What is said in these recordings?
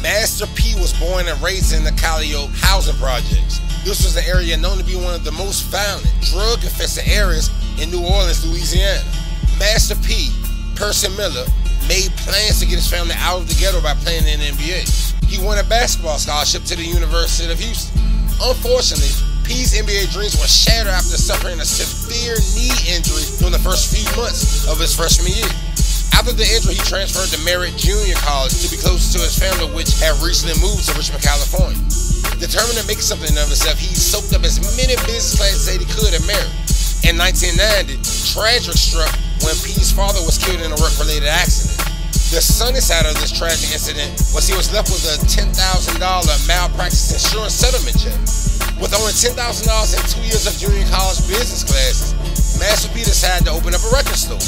Master P was born and raised in the Calliope housing projects. This was an area known to be one of the most violent, drug-infested areas in New Orleans, Louisiana. Master P, Percy Miller, made plans to get his family out of the ghetto by playing in the NBA. He won a basketball scholarship to the University of Houston. Unfortunately, P's NBA dreams were shattered after suffering a severe knee injury during the first few months of his freshman year. After the injury, he transferred to Merritt Junior College to be closer to his family, which had recently moved to Richmond, California. Determined to make something of himself, he soaked up as many business classes as he could at Merritt. In 1990, tragic struck when P's father was killed in a work-related accident. The sunny side of this tragic incident was he was left with a $10,000 malpractice insurance settlement check. With only $10,000 in 2 years of junior college business classes, Master P decided to open up a record store.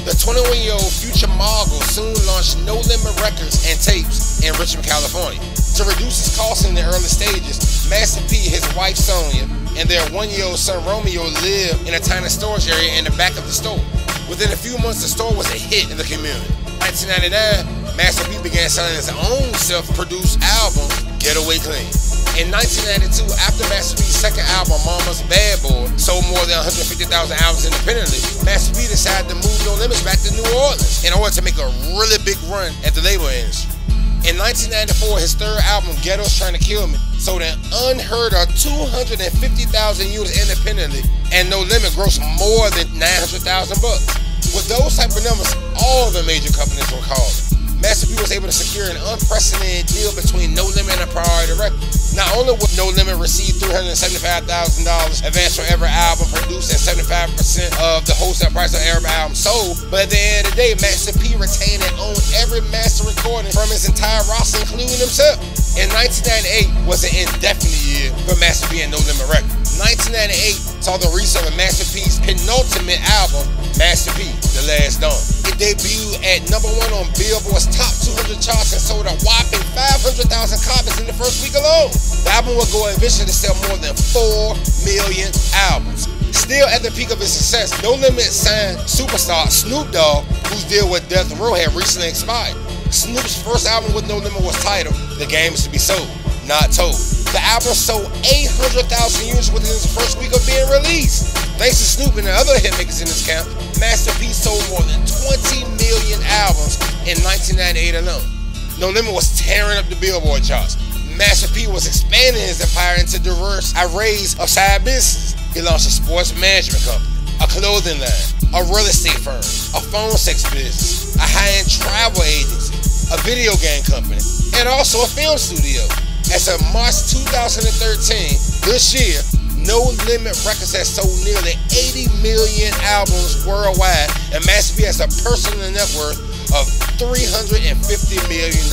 The 21-year-old future mogul soon launched No Limit Records and Tapes in Richmond, California. To reduce his costs in the early stages, Master P, his wife Sonia, and their 1-year-old son Romeo lived in a tiny storage area in the back of the store. Within a few months, the store was a hit in the community. In 1999, Master P began selling his own self-produced album, Getaway Clean. In 1992, after Master P's second album, Mama's Bad Boy, sold more than 150,000 albums independently, Master P decided to move No Limits back to New Orleans in order to make a really big run at the label industry. In 1994, his third album, Ghetto's Trying to Kill Me, sold an unheard of 250,000 units independently, and No Limit grossed more than $900,000 bucks. With those type of numbers, all the major companies were calling. Master P was able to secure an unprecedented deal between No Limit and Priority Records. Not only would No Limit receive $375,000 advance for every album produced and 75% of the wholesale price of every album sold, but at the end of the day, Master P retained and owned every master recording from his entire roster, including himself. In 1998 was an indefinite year for Master P and No Limit Records. 1998 saw the release of Master P's penultimate album, Master P, The Last Dawn. It debuted at #1 on Billboard's top 200 charts and sold a whopping 500,000 copies in the first week alone. The album would go eventually to sell more than 4 million albums. Still at the peak of his success, No Limit signed superstar Snoop Dogg, whose deal with Death Row had recently expired. Snoop's first album with No Limit was titled The Game Is to Be Sold, Not Told. The album sold 800,000 units within its first week of being released. Thanks to Snoop and the other hitmakers in this camp, Master P sold more than 20 million albums in 1998 alone. No Limit was tearing up the Billboard charts. Master P was expanding his empire into diverse arrays of side businesses. He launched a sports management company, a clothing line, a real estate firm, a phone sex business, a high-end travel agency, a video game company, and also a film studio. As of March 2013, this year, No Limit Records has sold nearly 80 million albums worldwide, and Master P has a personal net worth of $350 million.